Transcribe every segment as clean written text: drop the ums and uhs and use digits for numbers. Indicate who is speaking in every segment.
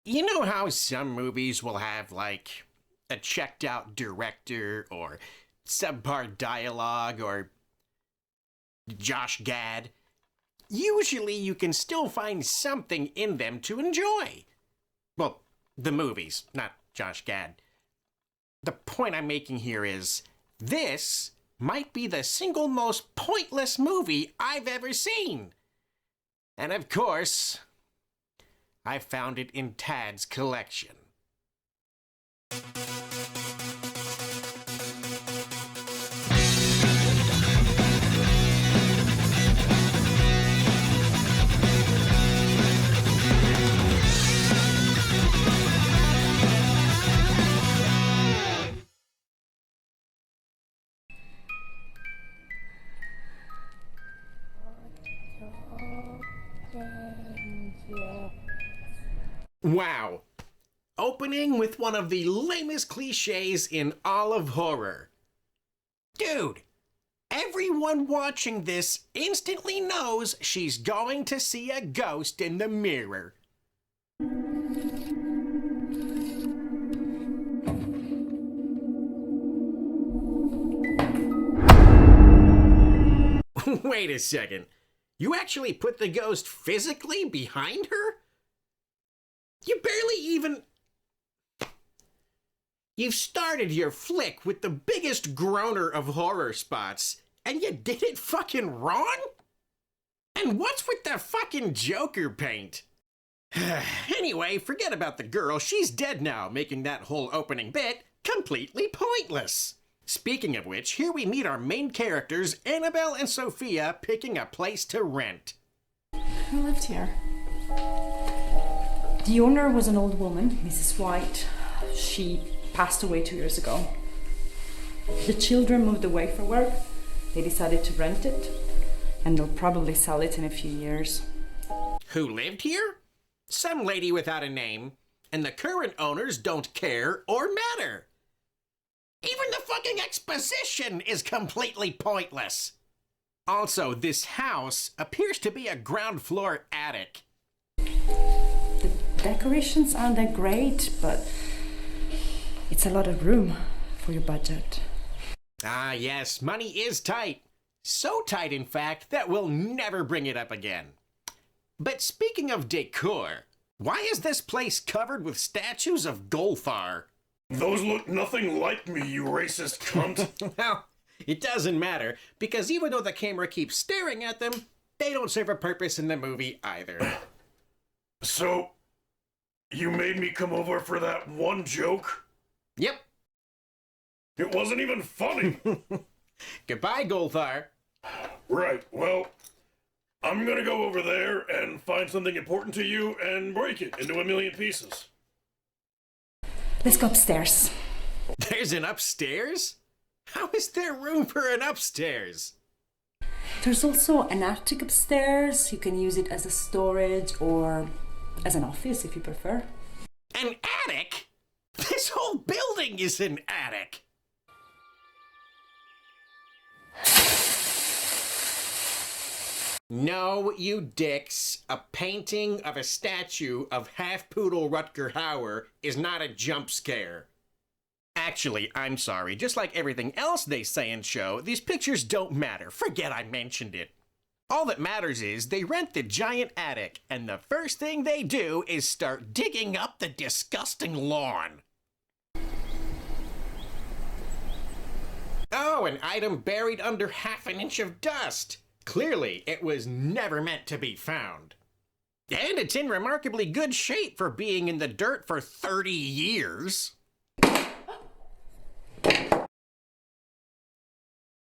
Speaker 1: You know how some movies will have, like, a checked out director or subpar dialogue or Josh Gad? Usually you can still find something in them to enjoy. Well, the movies, not Josh Gad. The point I'm making here is, this might be the single most pointless movie I've ever seen. And of course, I found it in Tad's collection. Wow. Opening with one of the lamest cliches in all of horror. Dude, everyone watching this instantly knows she's going to see a ghost in the mirror. Wait a second. You actually put the ghost physically behind her? You barely even... You've started your flick with the biggest groaner of horror spots, and you did it fucking wrong? And what's with the fucking Joker paint? Anyway, forget about the girl. She's dead now, making that whole opening bit completely pointless. Speaking of which, here we meet our main characters, Annabelle and Sophia, picking a place to rent.
Speaker 2: Who lived here? The owner was an old woman, Mrs. White. She passed away 2 years ago. The children moved away for work. They decided to rent it, and they'll probably sell it in a few years.
Speaker 1: Who lived here? Some lady without a name. And the current owners don't care or matter. Even the fucking exposition is completely pointless. Also, this house appears to be a ground floor attic.
Speaker 2: The decorations aren't that great, but it's a lot of room for your budget.
Speaker 1: Ah, yes, money is tight. So tight, in fact, that we'll never bring it up again. But speaking of decor, why is this place covered with statues of Golthar?
Speaker 3: Those look nothing like me, you racist cunt.
Speaker 1: Well, it doesn't matter, because even though the camera keeps staring at them, they don't serve a purpose in the movie either.
Speaker 3: So, you made me come over for that one joke?
Speaker 1: Yep.
Speaker 3: It wasn't even funny.
Speaker 1: Goodbye, Golthar.
Speaker 3: Right, well, I'm gonna go over there and find something important to you and break it into a million pieces.
Speaker 2: Let's go upstairs.
Speaker 1: There's an upstairs? How is there room for an upstairs?
Speaker 2: There's also an attic upstairs. You can use it as a storage or as an office if you prefer.
Speaker 1: An attic? This whole building is an attic. No, you dicks. A painting of a statue of half-poodle Rutger Hauer is not a jump scare. Actually, I'm sorry. Just like everything else they say and show, these pictures don't matter. Forget I mentioned it. All that matters is they rent the giant attic, and the first thing they do is start digging up the disgusting lawn. Oh, an item buried under half an inch of dust. Clearly, it was never meant to be found. And it's in remarkably good shape for being in the dirt for 30 years.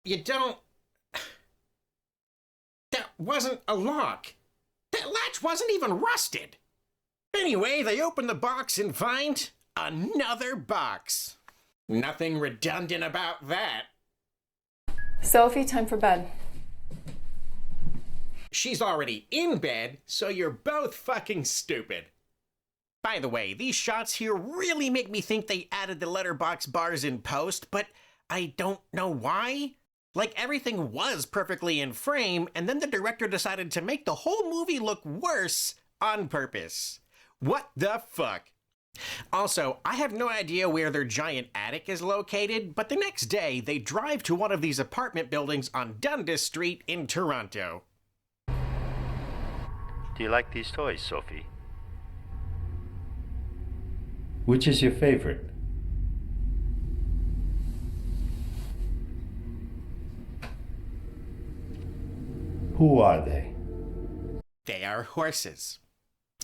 Speaker 1: You don't... That wasn't a lock. That latch wasn't even rusted. Anyway, they open the box and find another box. Nothing redundant about that.
Speaker 4: Sophie, time for bed.
Speaker 1: She's already in bed, so you're both fucking stupid. By the way, these shots here really make me think they added the letterbox bars in post, but I don't know why. Like, everything was perfectly in frame, and then the director decided to make the whole movie look worse on purpose. What the fuck? Also, I have no idea where their giant attic is located, but the next day they drive to one of these apartment buildings on Dundas Street in Toronto.
Speaker 5: Do you like these toys, Sophie?
Speaker 6: Which is your favorite? Who are they?
Speaker 1: They are horses.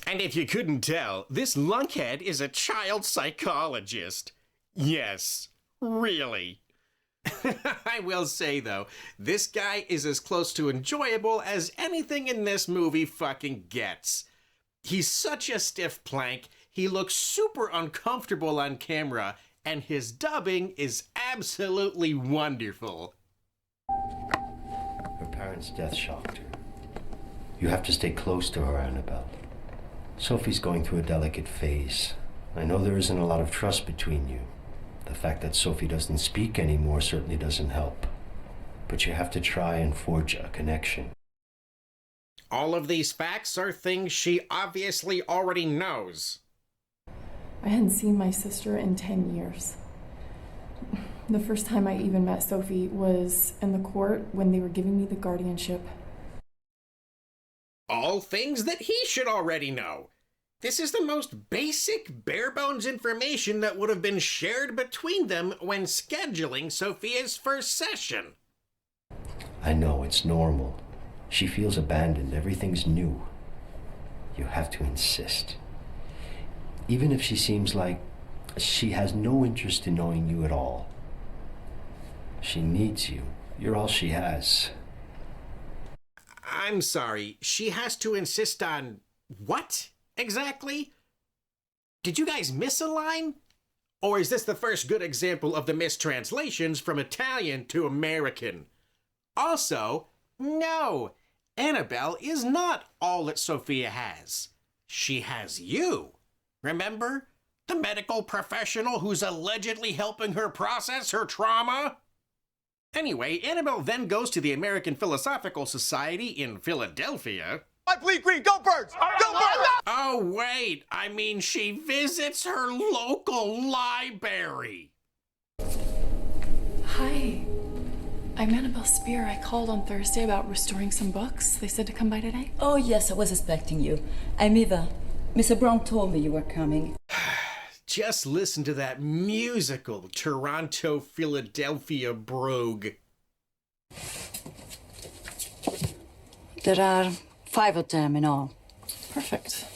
Speaker 1: And if you couldn't tell, this lunkhead is a child psychologist. Yes, really. I will say, though, this guy is as close to enjoyable as anything in this movie fucking gets. He's such a stiff plank, he looks super uncomfortable on camera, and his dubbing is absolutely wonderful.
Speaker 6: Her parents' death shocked her. You have to stay close to her, Annabelle. Sophie's going through a delicate phase. I know there isn't a lot of trust between you. The fact that Sophie doesn't speak anymore certainly doesn't help. But you have to try and forge a connection.
Speaker 1: All of these facts are things she obviously already knows.
Speaker 4: I hadn't seen my sister in 10 years. The first time I even met Sophie was in the court when they were giving me the guardianship.
Speaker 1: All things that he should already know. This is the most basic, bare-bones information that would have been shared between them when scheduling Sophia's first session.
Speaker 6: I know, it's normal. She feels abandoned. Everything's new. You have to insist. Even if she seems like she has no interest in knowing you at all. She needs you. You're all she has.
Speaker 1: I'm sorry, she has to insist on what exactly? Did you guys miss a line? Or is this the first good example of the mistranslations from Italian to American? Also, no, Annabelle is not all that Sophia has. She has you. Remember? The medical professional who's allegedly helping her process her trauma? Anyway, Annabelle then goes to the American Philosophical Society in Philadelphia.
Speaker 7: I bleed green. Go Birds! Go Birds!
Speaker 1: Oh, wait. I mean, she visits her local library.
Speaker 4: Hi. I'm Annabelle Spear. I called on Thursday about restoring some books. They said to come by today.
Speaker 8: Oh, yes, I was expecting you. I'm Eva. Mr. Brown told me you were coming.
Speaker 1: Just listen to that musical Toronto-Philadelphia brogue.
Speaker 8: There are 5 of them in all.
Speaker 4: Perfect.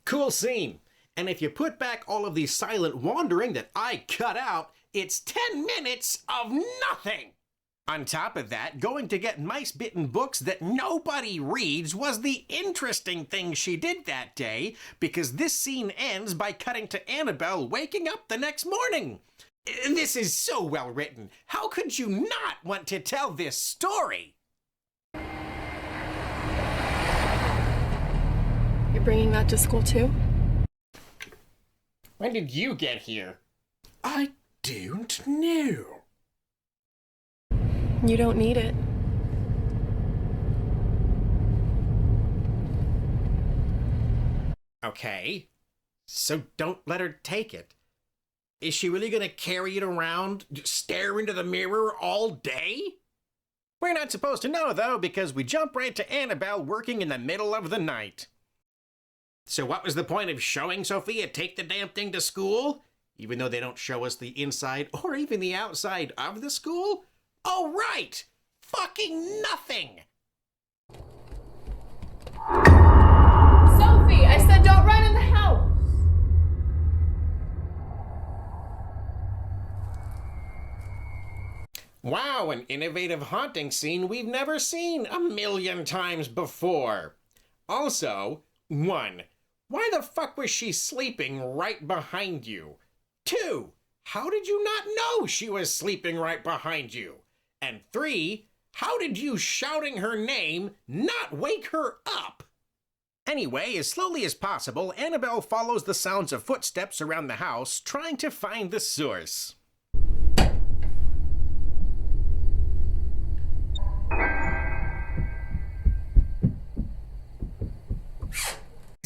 Speaker 1: Cool scene. And if you put back all of the silent wandering that I cut out, it's 10 minutes of nothing. On top of that, going to get mice-bitten books that nobody reads was the interesting thing she did that day, because this scene ends by cutting to Annabelle waking up the next morning. This is so well written. How could you not want to tell this story?
Speaker 4: You're bringing that to school too?
Speaker 1: When did you get here? I don't know.
Speaker 4: You don't need it.
Speaker 1: Okay, so don't let her take it. Is she really gonna carry it around, stare into the mirror all day? We're not supposed to know, though, because we jump right to Annabelle working in the middle of the night. So what was the point of showing Sophia take the damn thing to school? Even though they don't show us the inside or even the outside of the school? Oh, right! Fucking nothing!
Speaker 4: Sophie, I said don't run in the house!
Speaker 1: Wow, an innovative haunting scene we've never seen 1,000,000 times before. Also, 1. Why the fuck was she sleeping right behind you? 2. How did you not know she was sleeping right behind you? And 3, how did you shouting her name not wake her up? Anyway, as slowly as possible, Annabelle follows the sounds of footsteps around the house, trying to find the source.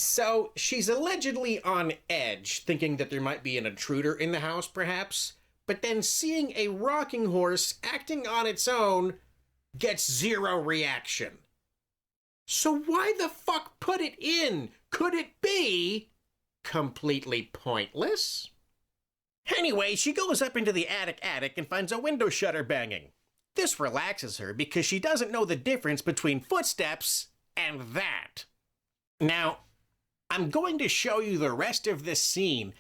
Speaker 1: So, she's allegedly on edge, thinking that there might be an intruder in the house, perhaps, but then seeing a rocking horse acting on its own gets zero reaction. So why the fuck put it in? Could it be completely pointless? Anyway, she goes up into the attic and finds a window shutter banging. This relaxes her because she doesn't know the difference between footsteps and that. Now, I'm going to show you the rest of this scene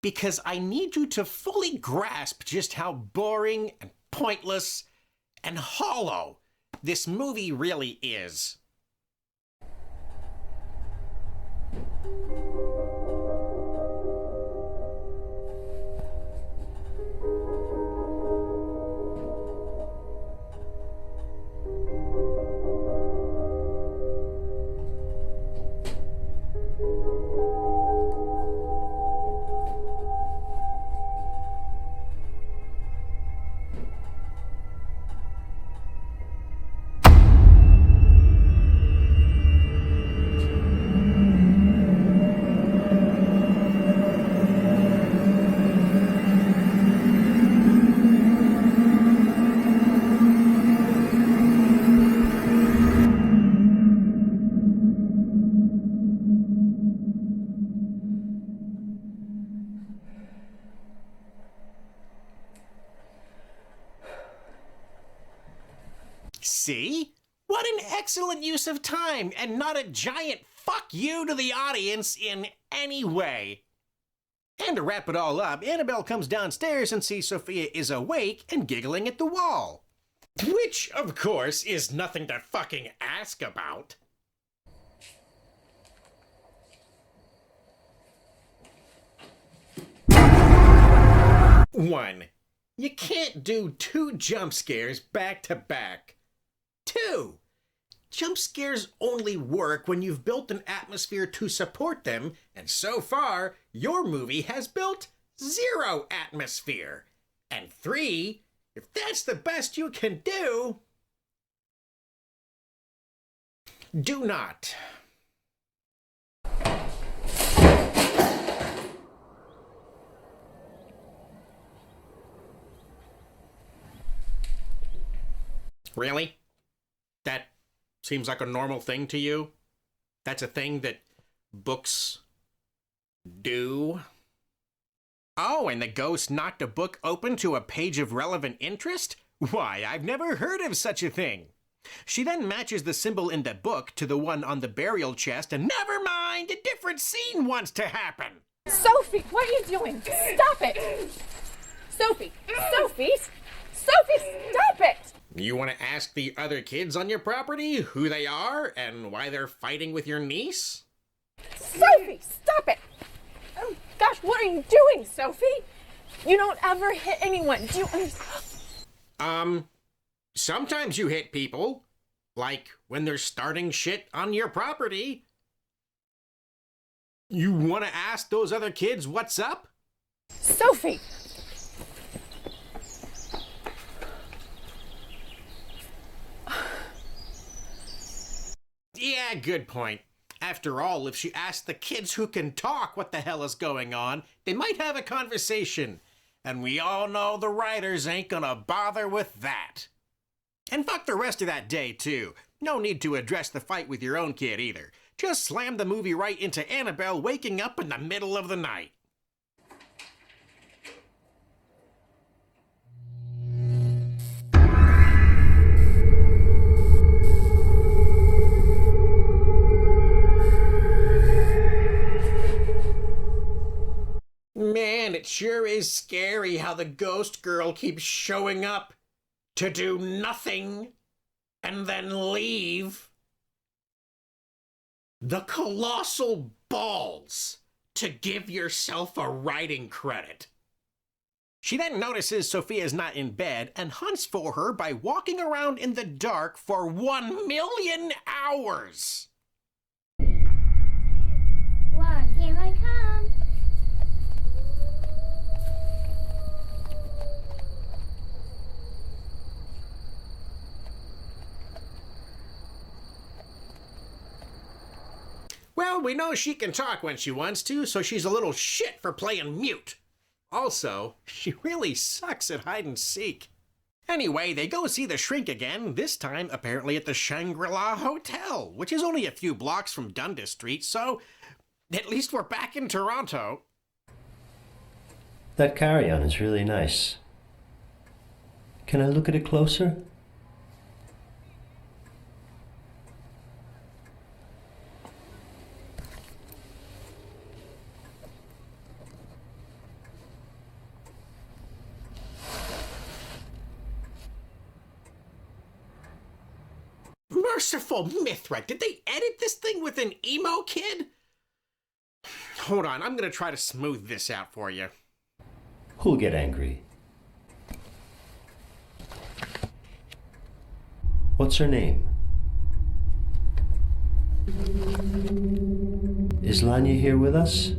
Speaker 1: because I need you to fully grasp just how boring and pointless and hollow this movie really is. See? What an excellent use of time, and not a giant fuck you to the audience in any way. And to wrap it all up, Annabelle comes downstairs and sees Sophia is awake and giggling at the wall. Which, of course, is nothing to fucking ask about. One, you can't do 2 jump scares back to back. 2, jump scares only work when you've built an atmosphere to support them, and so far, your movie has built 0 atmosphere. And 3, if that's the best you can do, do not. Really? That seems like a normal thing to you? That's a thing that books do? Oh, and the ghost knocked a book open to a page of relevant interest? Why, I've never heard of such a thing. She then matches the symbol in the book to the one on the burial chest, and never mind, a different scene wants to happen.
Speaker 9: Sophie, what are you doing? Stop it! Sophie, Sophie, stop it!
Speaker 1: You want to ask the other kids on your property who they are and why they're fighting with your niece?
Speaker 9: Sophie, stop it! Oh, gosh, what are you doing, Sophie? You don't ever hit anyone. Do you understand?
Speaker 1: Sometimes you hit people. Like when they're starting shit on your property. You want to ask those other kids what's up?
Speaker 9: Sophie!
Speaker 1: Yeah, good point. After all, if she asked the kids who can talk what the hell is going on, they might have a conversation. And we all know the writers ain't gonna bother with that. And fuck the rest of that day, too. No need to address the fight with your own kid, either. Just slam the movie right into Annabelle waking up in the middle of the night. Man, it sure is scary how the ghost girl keeps showing up to do nothing and then leave. The colossal balls to give yourself a writing credit. She then notices Sophia's not in bed and hunts for her by walking around in the dark for 1,000,000 hours.
Speaker 10: 1, here I come.
Speaker 1: Well, Well, we know she can talk when she wants to, so she's a little shit for playing mute. Also, she really sucks at hide and seek. Anyway, they go see the shrink again, this time apparently at the Shangri-La Hotel, which is only a few blocks from Dundas Street, so at least we're back in Toronto.
Speaker 6: That carry-on is really nice. Can I look at it closer?
Speaker 1: Merciful Mithra, did they edit this thing with an emo kid? Hold on, I'm gonna try to smooth this out for you.
Speaker 6: Who'll get angry? What's her name? Is Lanya here with us?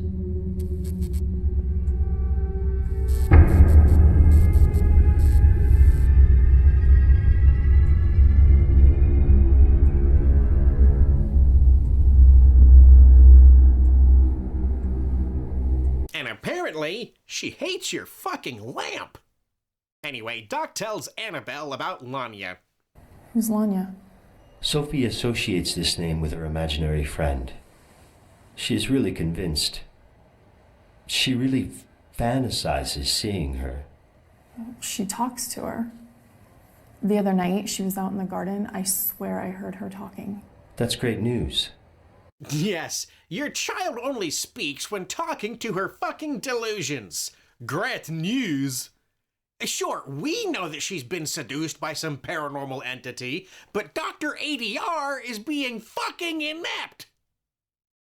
Speaker 1: And apparently, she hates your fucking lamp. Anyway, Doc tells Annabelle about Lanya.
Speaker 4: Who's Lanya?
Speaker 6: Sophie associates this name with her imaginary friend. She is really convinced. She really fantasizes seeing her.
Speaker 4: She talks to her. The other night, she was out in the garden. I swear I heard her talking.
Speaker 6: That's great news.
Speaker 1: Yes, your child only speaks when talking to her fucking delusions. Great news. Sure, we know that she's been seduced by some paranormal entity, but Dr. ADR is being fucking inept.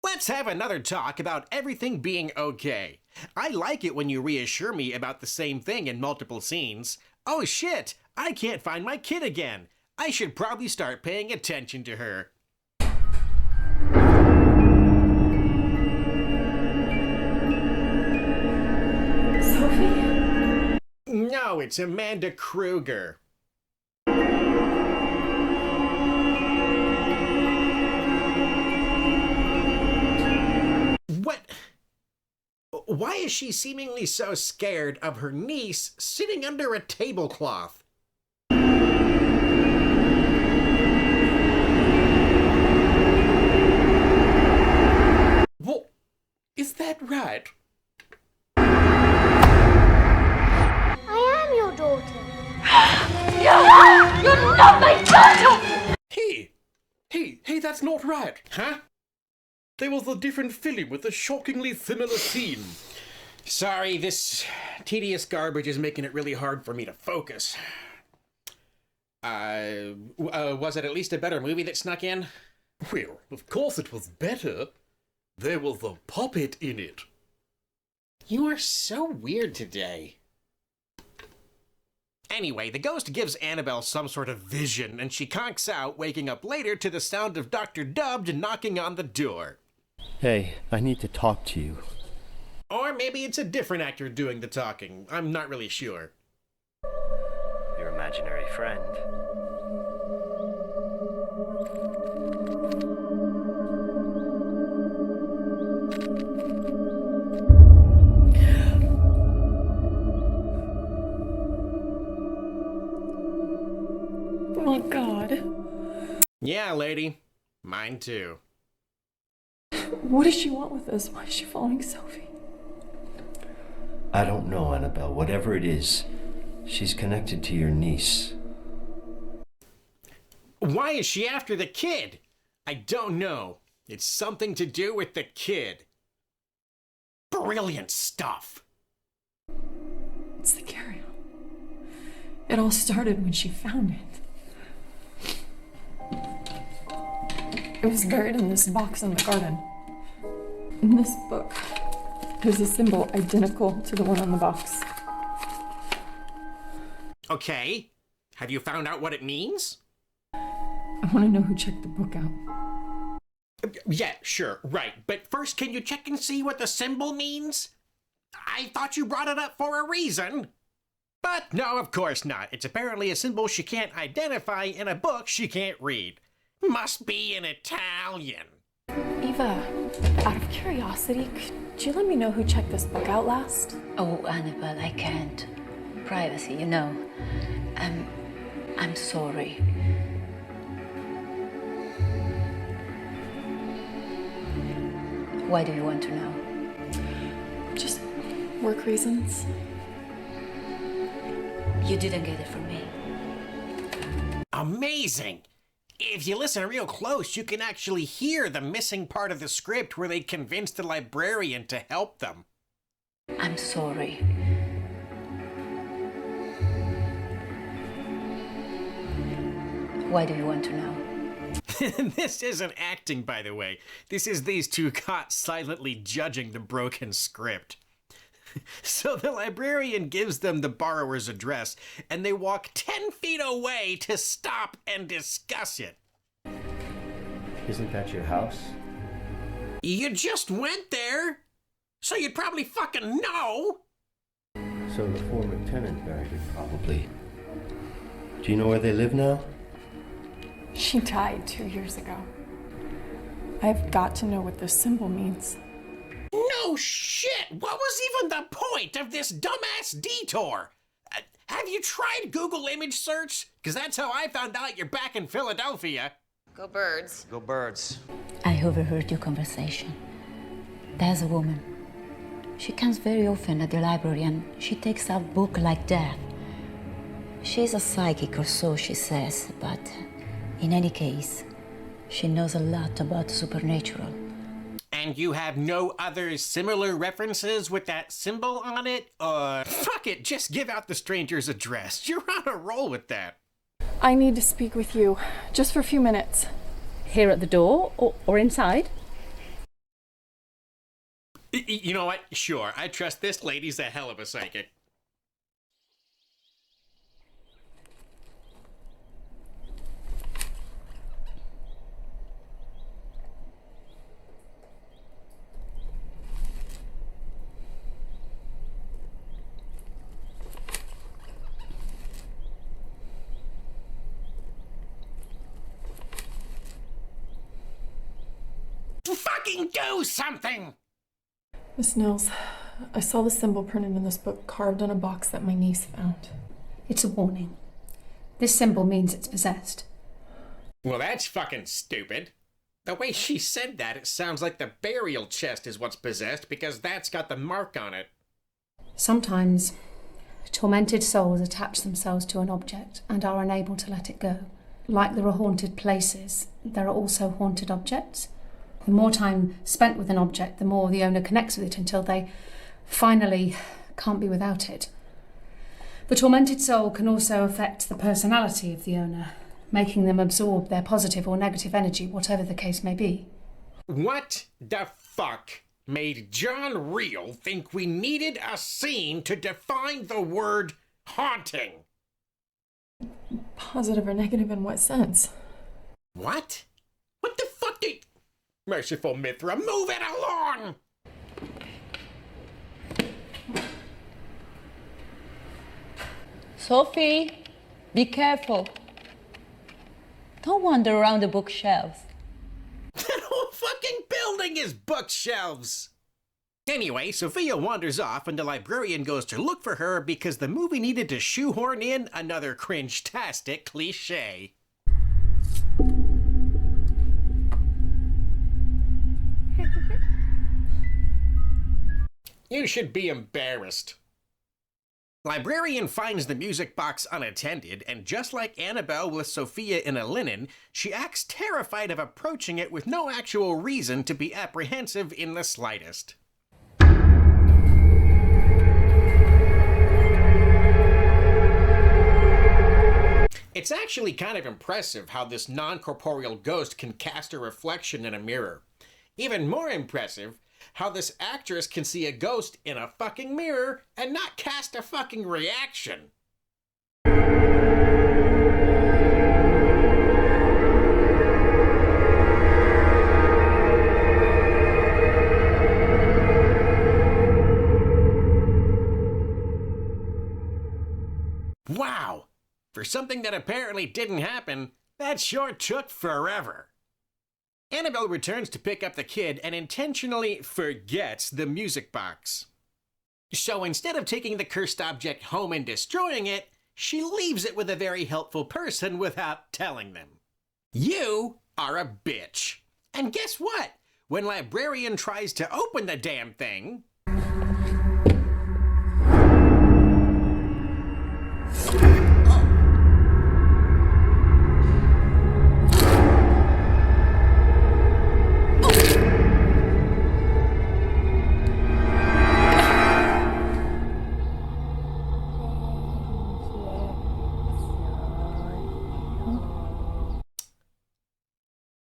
Speaker 1: Let's have another talk about everything being okay. I like it when you reassure me about the same thing in multiple scenes. Oh shit, I can't find my kid again. I should probably start paying attention to her.
Speaker 4: Sophie?
Speaker 1: No, it's Amanda Kruger. What? Why is she seemingly so scared of her niece sitting under a tablecloth? Well, is that right?
Speaker 10: I am your daughter.
Speaker 9: You're not my daughter!
Speaker 3: Hey, that's not right.
Speaker 1: Huh?
Speaker 3: There was a different film with a shockingly similar scene.
Speaker 1: Sorry, this tedious garbage is making it really hard for me to focus. Was it at least a better movie that snuck in?
Speaker 3: Well, of course it was better. There was a puppet in it.
Speaker 1: You are so weird today. Anyway, the ghost gives Annabelle some sort of vision, and she conks out, waking up later to the sound of Dr. Dubbed knocking on the door.
Speaker 6: Hey, I need to talk to you.
Speaker 1: Or maybe it's a different actor doing the talking. I'm not really sure.
Speaker 5: Your imaginary friend.
Speaker 4: Oh, God.
Speaker 1: Yeah, lady. Mine too.
Speaker 4: What does she want with this? Why is she following Sophie?
Speaker 6: I don't know, Annabelle. Whatever it is, she's connected to your niece.
Speaker 1: Why is she after the kid? I don't know. It's something to do with the kid. Brilliant stuff.
Speaker 4: It's the carry-on. It all started when she found it. It was buried in this box in the garden. In this book, there's a symbol identical to the one on the box.
Speaker 1: Okay. Have you found out what it means?
Speaker 4: I want to know who checked the book out.
Speaker 1: Yeah, sure, right. But first, can you check and see what the symbol means? I thought you brought it up for a reason. But no, of course not. It's apparently a symbol she can't identify in a book she can't read. Must be in Italian.
Speaker 4: Eva, out of curiosity, could you let me know who checked this book out last?
Speaker 8: Oh, Annabelle, I can't. Privacy, you know. I'm sorry. Why do you want to know?
Speaker 4: Just work reasons.
Speaker 8: You didn't get it from me.
Speaker 1: Amazing! If you listen real close, you can actually hear the missing part of the script where they convince the librarian to help them.
Speaker 8: I'm sorry. Why do you want to know?
Speaker 1: This isn't acting, by the way. This is these two caught silently judging the broken script. So the librarian gives them the borrower's address, and they walk 10 feet away to stop and discuss it.
Speaker 6: Isn't that your house?
Speaker 1: You just went there, so you'd probably fucking know.
Speaker 6: So the former tenant buried it, probably. Do you know where they live now?
Speaker 4: She died 2 years ago. I've got to know what this symbol means.
Speaker 1: No shit! What was even the point of this dumbass detour? Have you tried Google image search? Because that's how I found out you're back in Philadelphia.
Speaker 9: Go birds.
Speaker 7: Go birds.
Speaker 8: I overheard your conversation. There's a woman. She comes very often at the library and she takes out books like that. She's a psychic or so, she says, but in any case, she knows a lot about the supernatural.
Speaker 1: And you have no other similar references with that symbol on it? Fuck it, just give out the stranger's address. You're on a roll with that.
Speaker 4: I need to speak with you, just for a few minutes.
Speaker 2: Here at the door or inside?
Speaker 1: You know what? Sure, I trust this lady's a hell of a psychic. Fucking do something!
Speaker 4: Miss Nils, I saw the symbol printed in this book carved on a box that my niece found.
Speaker 11: It's a warning. This symbol means it's possessed.
Speaker 1: Well, that's fucking stupid. The way she said that, it sounds like the burial chest is what's possessed because that's got the mark on it.
Speaker 11: Sometimes, tormented souls attach themselves to an object and are unable to let it go. Like there are haunted places, there are also haunted objects. The more time spent with an object, the more the owner connects with it until they finally can't be without it. The tormented soul can also affect the personality of the owner, making them absorb their positive or negative energy, whatever the case may be.
Speaker 1: What the fuck made John Reel think we needed a scene to define the word haunting?
Speaker 4: Positive or negative in what sense?
Speaker 1: What? What the fuck did... Merciful Mithra, move it along!
Speaker 8: Sophie, be careful. Don't wander around the bookshelves.
Speaker 1: That whole fucking building is bookshelves! Anyway, Sophia wanders off and the librarian goes to look for her because the movie needed to shoehorn in another cringe-tastic cliche. You should be embarrassed. Librarian finds the music box unattended, and just like Annabelle with Sophia in a linen, she acts terrified of approaching it with no actual reason to be apprehensive in the slightest. It's actually kind of impressive how this non-corporeal ghost can cast a reflection in a mirror. Even more impressive, how this actress can see a ghost in a fucking mirror and not cast a fucking reaction. Wow! For something that apparently didn't happen, that sure took forever. Annabelle returns to pick up the kid and intentionally forgets the music box. So instead of taking the cursed object home and destroying it, she leaves it with a very helpful person without telling them. You are a bitch. And guess what? When Librarian tries to open the damn thing...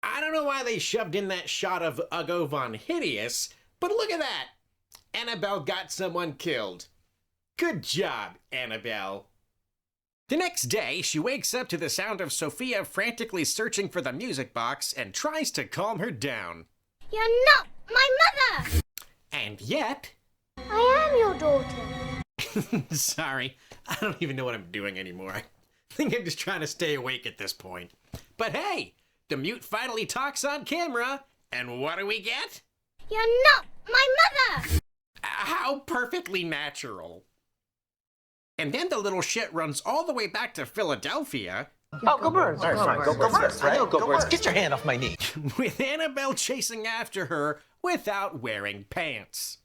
Speaker 1: I don't know why they shoved in that shot of Ugo Von Hideous, but look at that! Annabelle got someone killed. Good job, Annabelle. The next day, she wakes up to the sound of Sophia frantically searching for the music box and tries to calm her down.
Speaker 10: You're not my mother!
Speaker 1: And yet...
Speaker 10: I am your daughter.
Speaker 1: Sorry, I don't even know what I'm doing anymore. I think I'm just trying to stay awake at this point. But hey, the mute finally talks on camera, and what do we get?
Speaker 10: You're not my mother!
Speaker 1: How perfectly natural. And then the little shit runs all the way back to Philadelphia.
Speaker 7: Oh, go Birds. All right, fine. Go Birds, right? Go Birds. Get your hand off my knee.
Speaker 1: With Annabelle chasing after her without wearing pants.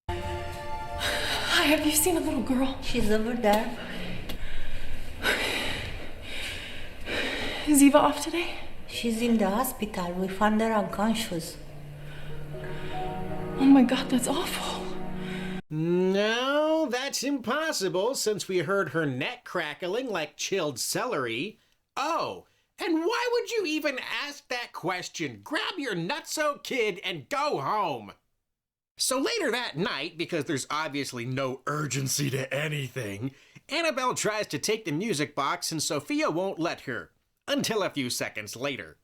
Speaker 4: Hi, have you seen a little girl?
Speaker 8: She's over there.
Speaker 4: Is Eva off today?
Speaker 8: She's in the hospital. We found her unconscious.
Speaker 4: Oh my God, that's awful.
Speaker 1: No, that's impossible since we heard her neck crackling like chilled celery. Oh, and why would you even ask that question? Grab your nutso kid and go home. So later that night, because there's obviously no urgency to anything, Annabelle tries to take the music box and Sophia won't let her. Until a few seconds later.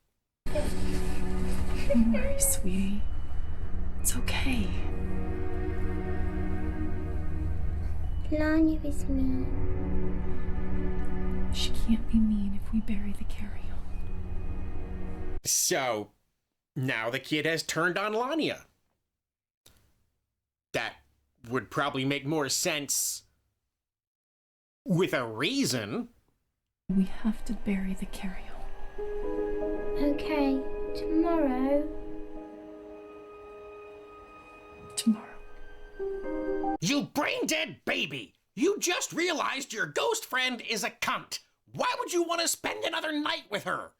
Speaker 4: Don't worry, sweetie. It's okay.
Speaker 10: Lanya is mean.
Speaker 4: She can't be mean if we bury the carry-on.
Speaker 1: So, now the kid has turned on Lanya. That would probably make more sense with a reason.
Speaker 4: We have to bury the carry-on.
Speaker 10: Okay, tomorrow.
Speaker 4: Tomorrow.
Speaker 1: You brain-dead baby! You just realized your ghost friend is a cunt. Why would you want to spend another night with her?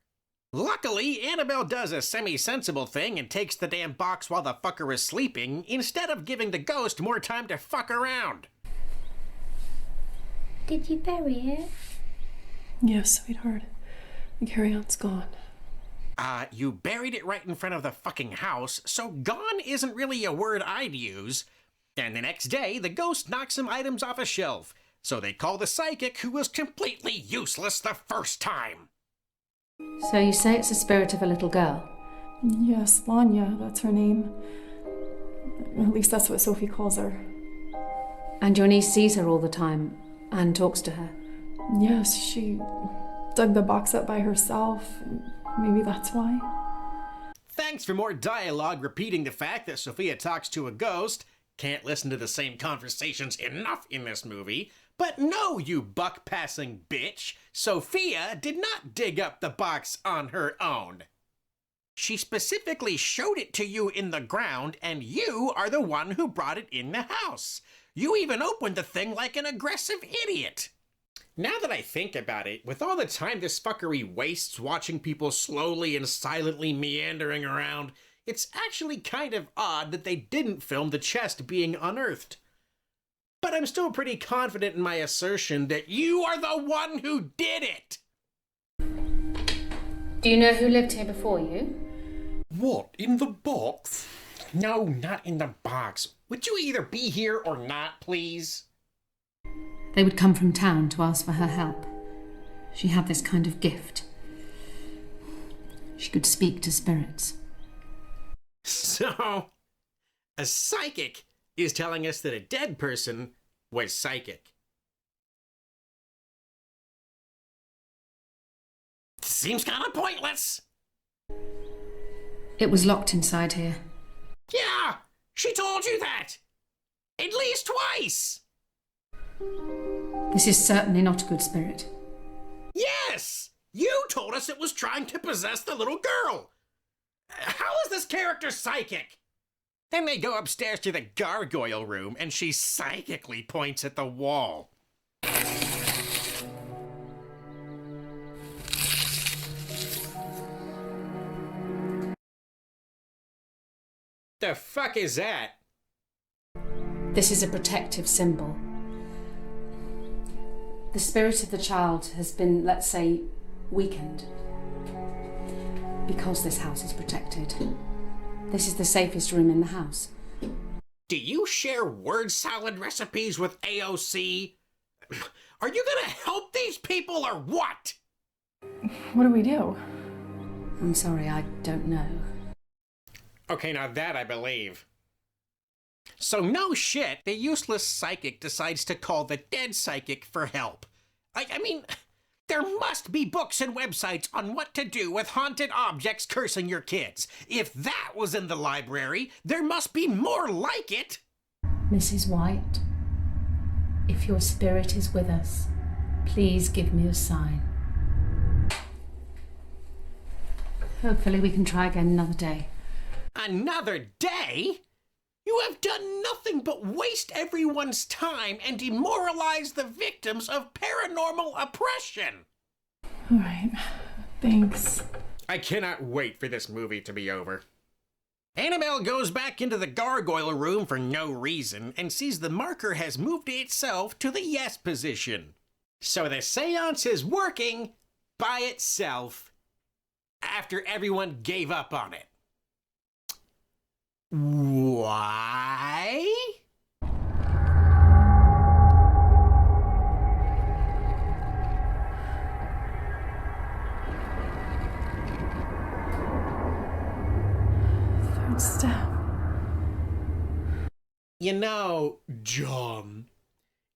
Speaker 1: Luckily, Annabelle does a semi-sensible thing and takes the damn box while the fucker is sleeping, instead of giving the ghost more time to fuck around.
Speaker 10: Did you bury it?
Speaker 4: Yes, sweetheart. The carry-on's gone.
Speaker 1: You buried it right in front of the fucking house, so gone isn't really a word I'd use. And the next day, the ghost knocks some items off a shelf, so they call the psychic who was completely useless the first time.
Speaker 11: So you say it's the spirit of a little girl?
Speaker 4: Yes, Lanya, that's her name. At least that's what Sophie calls her.
Speaker 11: And your niece sees her all the time and talks to her?
Speaker 4: Yes, she dug the box up by herself. Maybe that's why.
Speaker 1: Thanks for more dialogue repeating the fact that Sophia talks to a ghost. Can't listen to the same conversations enough in this movie. But no, you buck-passing bitch. Sophia did not dig up the box on her own. She specifically showed it to you in the ground, and you are the one who brought it in the house. You even opened the thing like an aggressive idiot. Now that I think about it, with all the time this fuckery wastes watching people slowly and silently meandering around, it's actually kind of odd that they didn't film the chest being unearthed. But I'm still pretty confident in my assertion that you are the one who did it!
Speaker 11: Do you know who lived here before you?
Speaker 1: What, in the box? No, not in the box. Would you either be here or not, please?
Speaker 11: They would come from town to ask for her help. She had this kind of gift. She could speak to spirits.
Speaker 1: So, a psychic is telling us that a dead person was psychic. Seems kind of pointless.
Speaker 11: It was locked inside here.
Speaker 1: Yeah, she told you that. At least twice.
Speaker 11: This is certainly not a good spirit.
Speaker 1: Yes! You told us it was trying to possess the little girl. How is this character psychic? Then they go upstairs to the gargoyle room and she psychically points at the wall. The fuck is that?
Speaker 11: This is a protective symbol. The spirit of the child has been, let's say, weakened. Because this house is protected. This is the safest room in the house.
Speaker 1: Do you share word salad recipes with AOC? Are you gonna help these people or what?
Speaker 4: What do we do?
Speaker 11: I'm sorry, I don't know.
Speaker 1: Okay, now that I believe. So no shit, the useless psychic decides to call the dead psychic for help. I mean, there must be books and websites on what to do with haunted objects cursing your kids. If that was in the library, there must be more like it.
Speaker 11: Mrs. White, if your spirit is with us, please give me a sign. Hopefully we can try again another day.
Speaker 1: Another day? You have done nothing but waste everyone's time and demoralize the victims of paranormal oppression.
Speaker 4: All right, thanks.
Speaker 1: I cannot wait for this movie to be over. Annabelle goes back into the gargoyle room for no reason and sees the marker has moved itself to the yes position. So the seance is working by itself after everyone gave up on it. Why?
Speaker 4: Third step.
Speaker 1: You know, John,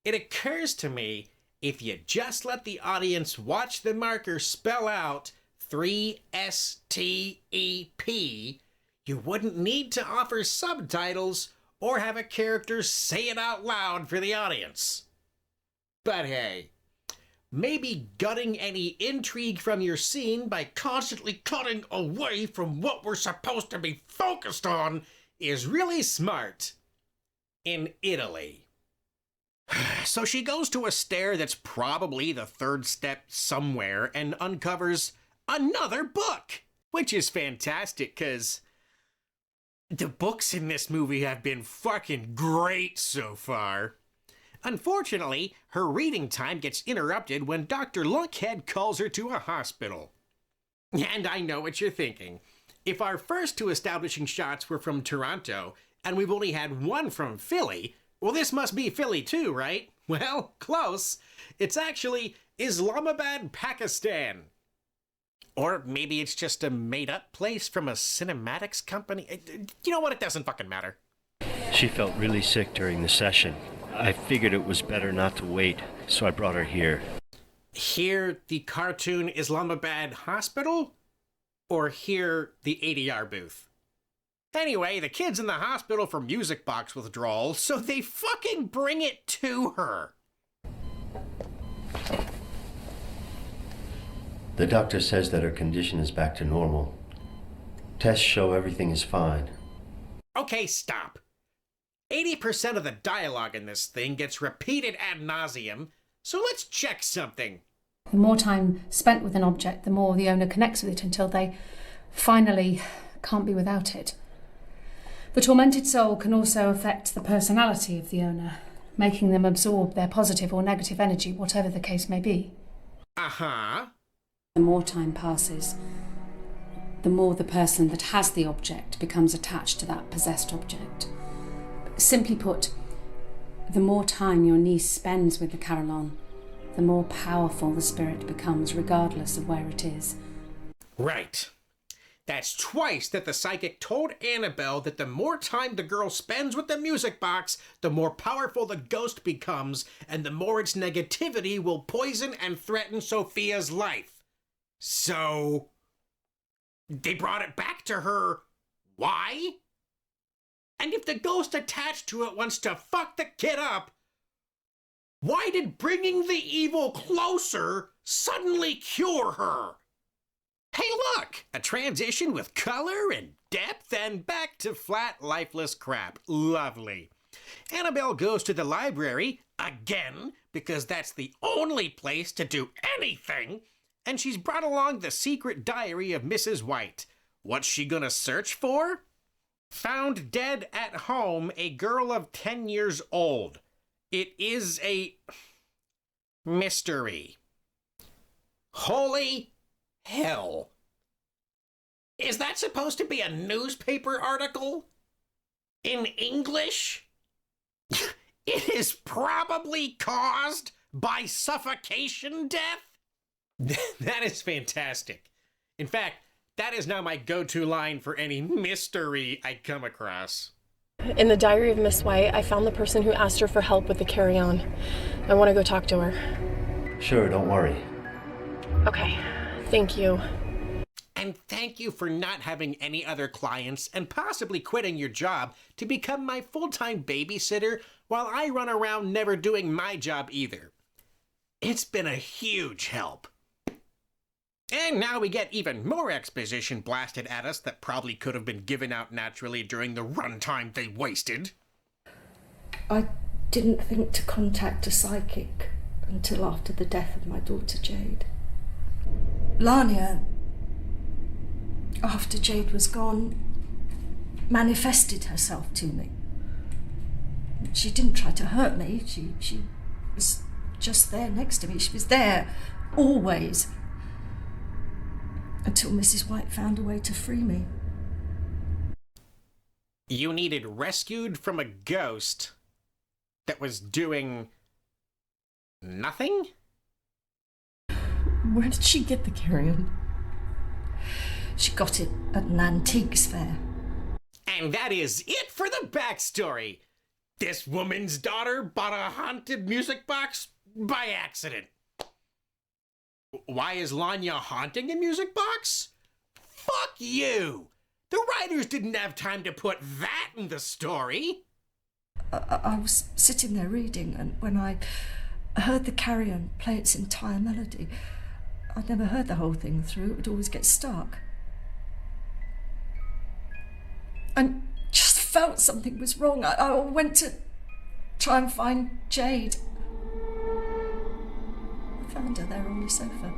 Speaker 1: it occurs to me if you just let the audience watch the marker spell out 3STEP, you wouldn't need to offer subtitles or have a character say it out loud for the audience. But hey, maybe gutting any intrigue from your scene by constantly cutting away from what we're supposed to be focused on is really smart. In Italy. So she goes to a stair that's probably the third step somewhere and uncovers another book, which is fantastic because the books in this movie have been fucking great so far. Unfortunately, her reading time gets interrupted when Dr. Lunkhead calls her to a hospital. And I know what you're thinking. If our first two establishing shots were from Toronto, and we've only had one from Philly, well, this must be Philly too, right? Well, close. It's actually Islamabad, Pakistan. Or maybe it's just a made-up place from a cinematics company. You know what? It doesn't fucking matter.
Speaker 6: She felt really sick during the session. I figured it was better not to wait, so I brought her here.
Speaker 1: Here, the cartoon Islamabad hospital? Or here, the ADR booth? Anyway, the kid's in the hospital for music box withdrawal, so they fucking bring it to her.
Speaker 6: The doctor says that her condition is back to normal. Tests show everything is fine.
Speaker 1: Okay, stop. 80% of the dialogue in this thing gets repeated ad nauseum, so let's check something.
Speaker 11: The more time spent with an object, the more the owner connects with it until they finally can't be without it. The tormented soul can also affect the personality of the owner, making them absorb their positive or negative energy, whatever the case may be.
Speaker 1: Uh-huh.
Speaker 11: The more time passes, the more the person that has the object becomes attached to that possessed object. Simply put, the more time your niece spends with the carillon, the more powerful the spirit becomes, regardless of where it is.
Speaker 1: Right. That's twice that the psychic told Annabelle that the more time the girl spends with the music box, the more powerful the ghost becomes, and the more its negativity will poison and threaten Sophia's life. So, they brought it back to her Why? And if the ghost attached to it wants to fuck the kid up, why did bringing the evil closer suddenly cure her? Hey look, a transition with color and depth and back to flat, lifeless crap. Lovely. Annabelle goes to the library, again, because that's the only place to do anything, and she's brought along the secret diary of Mrs. White. What's she gonna search for? Found dead at home, a girl of 10 years old. It is a mystery. Holy hell. Is that supposed to be a newspaper article? In English? It is probably caused by suffocation death? That is fantastic. In fact, that is now my go-to line for any mystery I come across.
Speaker 12: In the diary of Miss White, I found the person who asked her for help with the carry-on. I want to go talk to her.
Speaker 6: Sure, don't worry.
Speaker 12: Okay, thank you.
Speaker 1: And thank you for not having any other clients and possibly quitting your job to become my full-time babysitter while I run around never doing my job either. It's been a huge help. And now we get even more exposition blasted at us that probably could have been given out naturally during the runtime they wasted.
Speaker 2: I didn't think to contact a psychic until after the death of my daughter Jade. Lania, after Jade was gone, manifested herself to me. She didn't try to hurt me. She was just there next to me. She was there, always. Until Mrs. White found a way to free me.
Speaker 1: You needed rescued from a ghost that was doing nothing?
Speaker 2: Where did she get the carry-on? She got it at an antiques fair.
Speaker 1: And that is it for the backstory. This woman's daughter bought a haunted music box by accident. Why is Lanya haunting a music box? Fuck you! The writers didn't have time to put that in the story.
Speaker 2: I was sitting there reading, and when I heard the carry-on play its entire melody, I'd never heard the whole thing through. It would always get stuck. And just felt something was wrong. I went to try and find Jade. I found her there on the sofa.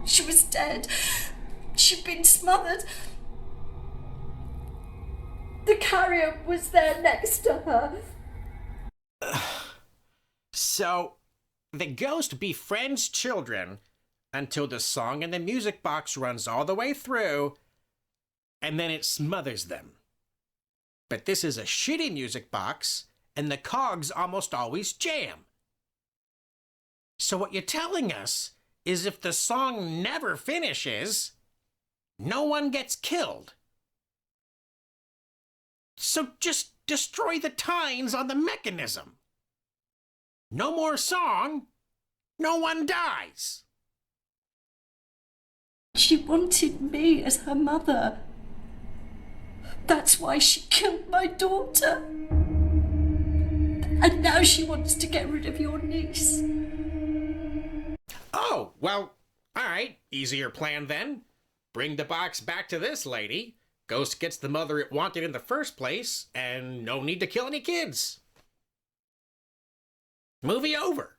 Speaker 2: She was dead. She'd been smothered. The carrier was there next to her.
Speaker 1: So, the ghost befriends children until the song in the music box runs all the way through, and then it smothers them. But this is a shitty music box, and the cogs almost always jam. So what you're telling us is if the song never finishes, no one gets killed. So just destroy the tines on the mechanism. No more song, no one dies.
Speaker 2: She wanted me as her mother. That's why she killed my daughter. And now she wants to get rid of your niece.
Speaker 1: Oh, well, all right, easier plan then. Bring the box back to this lady. Ghost gets the mother it wanted in the first place, and no need to kill any kids. Movie over.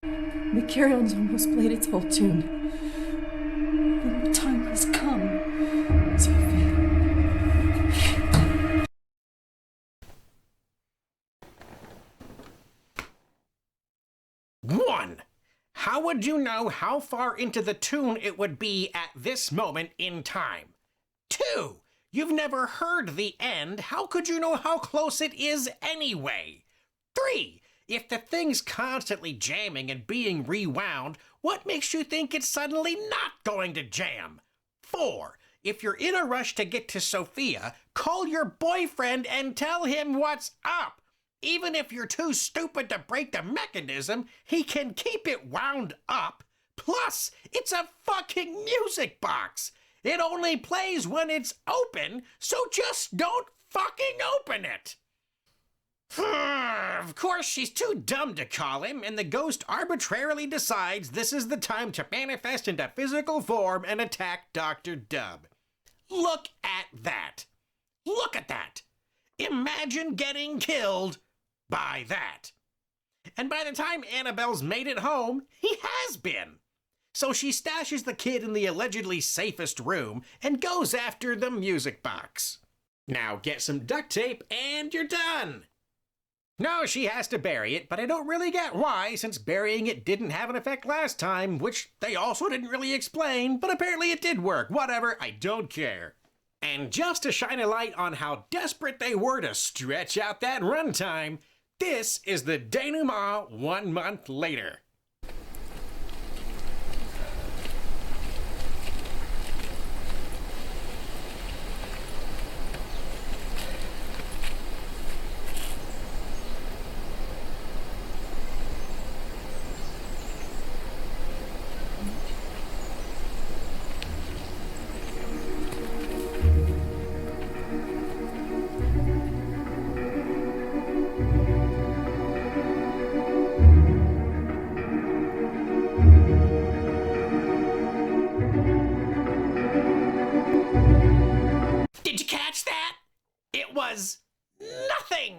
Speaker 4: The carry-on's almost played its whole tune.
Speaker 2: Then the time has come.
Speaker 4: Sophie.
Speaker 1: 1. How would you know how far into the tune it would be at this moment in time? 2. You've never heard the end. How could you know how close it is anyway? 3. If the thing's constantly jamming and being rewound, what makes you think it's suddenly not going to jam? 4. If you're in a rush to get to Sophia, call your boyfriend and tell him what's up. Even if you're too stupid to break the mechanism, he can keep it wound up. Plus, it's a fucking music box. It only plays when it's open, so just don't fucking open it. Of course, she's too dumb to call him, and the ghost arbitrarily decides this is the time to manifest into physical form and attack Dr. Dub. Look at that. Look at that. Imagine getting killed by that. And by the time Annabelle's made it home, he has been. So she stashes the kid in the allegedly safest room and goes after the music box. Now get some duct tape and you're done. No, she has to bury it, but I don't really get why, since burying it didn't have an effect last time, which they also didn't really explain, but apparently it did work. Whatever, I don't care. And just to shine a light on how desperate they were to stretch out that runtime, this is the denouement 1 month later. Did you catch that? It was nothing!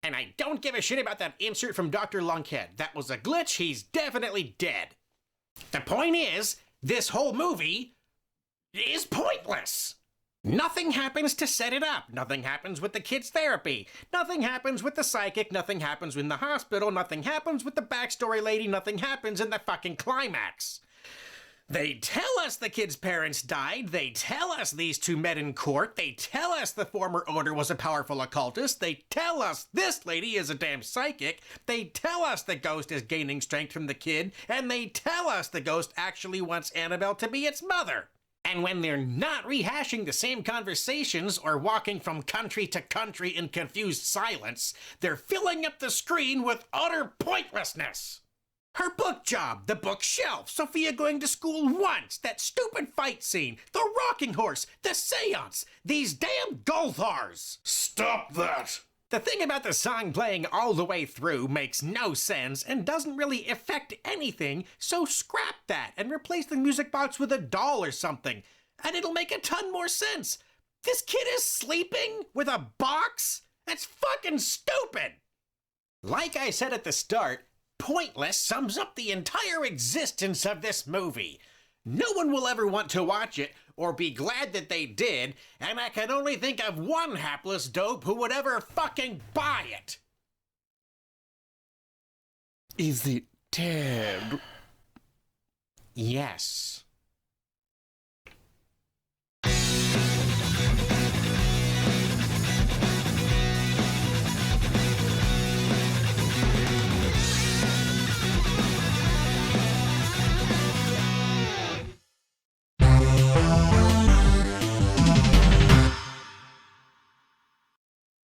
Speaker 1: And I don't give a shit about that insert from Dr. Lunkhead. That was a glitch, he's definitely dead. The point is, this whole movie is pointless. Nothing happens to set it up. Nothing happens with the kid's therapy. Nothing happens with the psychic. Nothing happens in the hospital. Nothing happens with the backstory lady. Nothing happens in the fucking climax. They tell us the kid's parents died. They tell us these two met in court. They tell us the former owner was a powerful occultist. They tell us this lady is a damn psychic. They tell us the ghost is gaining strength from the kid. And they tell us the ghost actually wants Annabelle to be its mother. And when they're not rehashing the same conversations or walking from country to country in confused silence, they're filling up the screen with utter pointlessness. Her book job, the bookshelf, Sophia going to school once, that stupid fight scene, the rocking horse, the seance, these damn Golthars.
Speaker 3: Stop that!
Speaker 1: The thing about the song playing all the way through makes no sense and doesn't really affect anything, so scrap that and replace the music box with a doll or something, and it'll make a ton more sense. This kid is sleeping with a box? That's fucking stupid! Like I said at the start, pointless sums up the entire existence of this movie. No one will ever want to watch it or be glad that they did, and I can only think of one hapless dope who would ever fucking buy it.
Speaker 13: Is it dead?
Speaker 1: Yes.